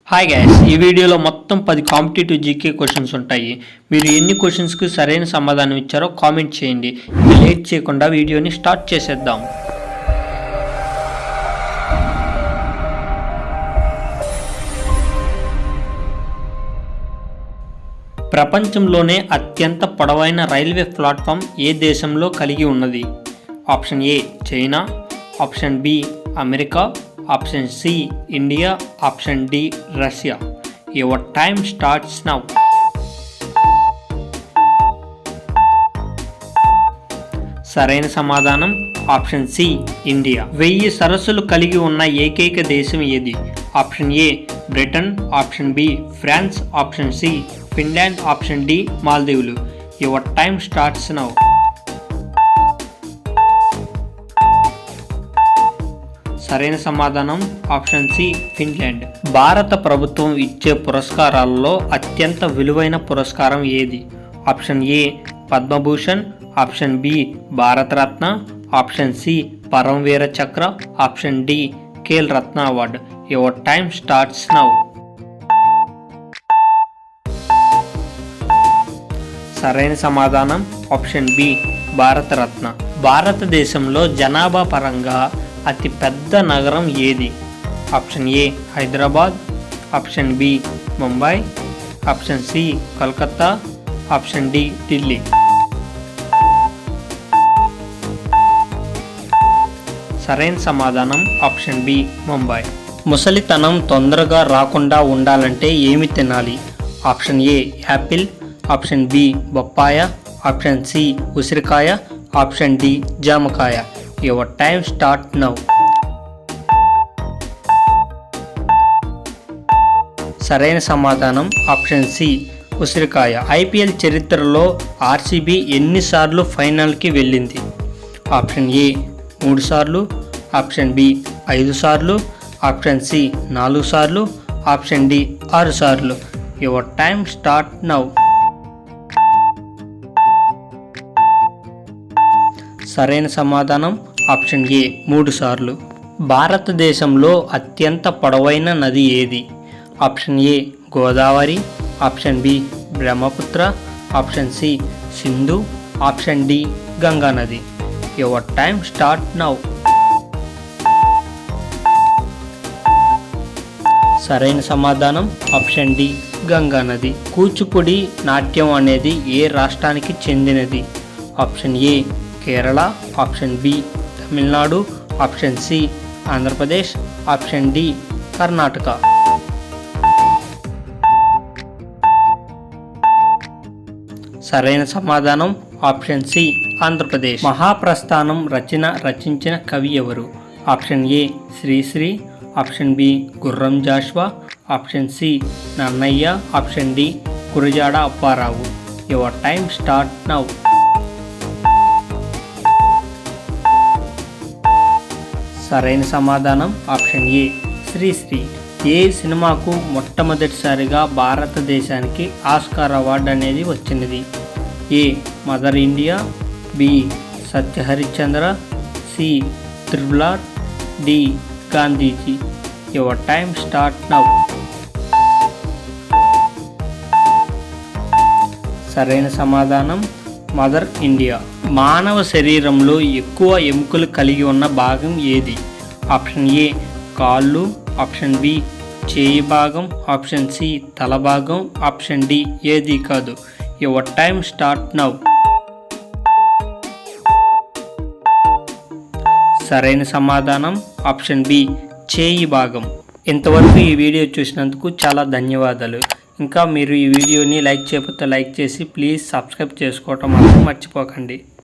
Hi guys, ఈ వీడియోలో మొత్తం 10 కాంపిటేటివ్ జీకే క్వశ్చన్స్ ఉంటాయి. మీరు ఎన్ని క్వశ్చన్స్కి సరైన సమాధానం ఇచ్చారో కామెంట్ చేయండి. లేట్ చేయకుండా వీడియోని స్టార్ట్ చేసేద్దాం. ప్రపంచంలోనే అత్యంత పొడవైన రైల్వే ప్లాట్ఫామ్ ఏ దేశంలో కలిగి ఉన్నది? Option A China, option B America, option C India, option D Russia. Your time starts now. సరైన సమాధానం ఆప్షన్ సి ఇండియా. 1000 సరస్సులు కలిగి ఉన్న ఏకైక దేశం ఏది? Option A Britain, option B France, option C Finland, option D మాల్దీవులు. Your time starts now. సరైన సమాధానం ఆప్షన్ సి ఫిన్లాండ్. భారత ప్రభుత్వం ఇచ్చే పురస్కారాలలో అత్యంత విలువైన పురస్కారం ఏది? Option A Padma Bhushan, option B Bharat Ratna, option C Param Vir Chakra, option D Khel Ratna award. Your time starts now. సరైన సమాధానం ఆప్షన్ బి భారతరత్న. భారతదేశంలో జనాభా పరంగా అతి పెద్ద నగరం ఏది? Option A Hyderabad, option B Mumbai, option C Calcutta, option D Delhi. సరైన సమాధానం ఆప్షన్ బి ముంబై. ముసలితనం తొందరగా రాకుండా ఉండాలంటే ఏమి తినాలి? Option A apple, option B బొప్పాయ, ఆప్షన్ సి ఉసిరికాయ, ఆప్షన్ డి జామకాయ. Your time start now. సరైన సమాధానం ఆప్షన్ సి ఉసిరికాయ. ఐపీఎల్ చరిత్రలో ఆర్సీబీ ఎన్నిసార్లు ఫైనల్కి వెళ్ళింది? ఆప్షన్ ఏ 3 సార్లు, ఆప్షన్ బి 5 సార్లు, ఆప్షన్ సి 4 సార్లు, ఆప్షన్ డి 6 సార్లు. Your time start now. సరైన సమాధానం ఆప్షన్ ఏ 3 సార్లు. భారతదేశంలో అత్యంత పొడవైన నది ఏది? Option A Godavari, option B Brahmaputra, option C Sindhu, option D Ganga నది. Your time start now. సరైన సమాధానం ఆప్షన్ డి గంగా నది. కూచిపూడి నాట్యం అనేది ఏ రాష్ట్రానికి చెందినది? Option A Kerala, option B Tamil Nadu, option C Andhra Pradesh, option D Karnataka. సరైన సమాధానం ఆప్షన్ సి ఆంధ్రప్రదేశ్. మహాప్రస్థానం రచించిన కవి ఎవరు? Option A Sri Sri, option B Gurram Jashuva, option C Nannaya, option D Gurajada Apparao. Your time start now. సరైన సమాధానం ఆప్షన్ ఏ శ్రీశ్రీ. ఏ సినిమాకు మొట్టమొదటిసారిగా భారతదేశానికి ఆస్కార్ అవార్డు అనేది వచ్చినది? A mother India, B Satya Harishchandra, C triple R, D Gandhiji. Your time start now. సరైన సమాధానం మదర్ ఇండియా. మానవ శరీరంలో ఎక్కువ ఎముకలు కలిగి ఉన్న భాగం ఏది? ఆప్షన్ ఏ కాళ్ళు, ఆప్షన్ బి చేయి భాగం, ఆప్షన్ సి తల భాగం, ఆప్షన్ డి ఏది కాదు. Your time start now. సరైన సమాధానం ఆప్షన్ బి చేయి భాగం. ఇంతవరకు ఈ వీడియో చూసినందుకు చాలా ధన్యవాదాలు. ఇంకా మీరు ఈ వీడియోని లైక్ చేయకపోతే లైక్ చేసి ప్లీజ్ సబ్స్క్రైబ్ చేసుకోవటం మాత్రం మర్చిపోకండి.